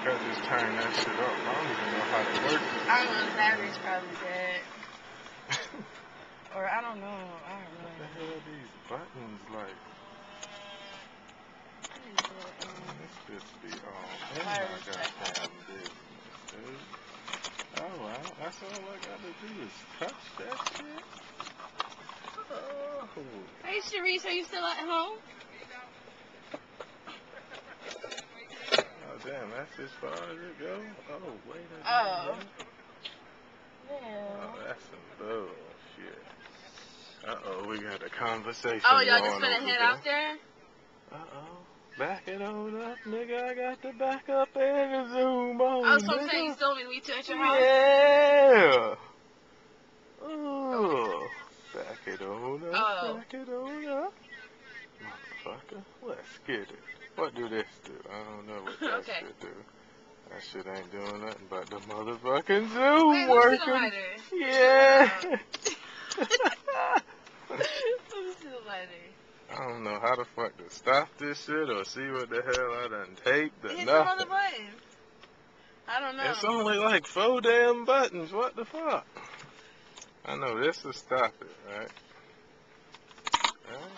I just turned that shit up. I don't even know how to work it. I don't know, the battery's probably dead. Or I don't know. What the hell are these buttons like? This should be on. And I got damn business, dude. Oh well, that's all I gotta do is touch that shit. Oh. Hey Sharice, are you still at home? Oh damn, that's as far as it goes? Oh, wait a minute. Oh. Oh, Yeah. that's some bullshit. Uh-oh, we got a conversation Oh, y'all going just finna over head there. out there? Uh-oh. Back it on up, nigga. I got to back up and zoom on, Oh, so I'm nigga. saying you still want me to meet you at your house? Yeah. Oh. Back it on up. Oh. Back it on up. Motherfucker. Let's get it. What do this do? I don't know what that Okay. shit do. That shit ain't doing nothing but the motherfucking zoom Wait, working. let me see the lighter. Yeah. Let me see the lighter. I don't know how the fuck to stop this shit or see what the hell I done taped or Hit some other nothing. button. I don't know. It's only like 4 damn buttons. What the fuck? I know this will stop it, right? Alright.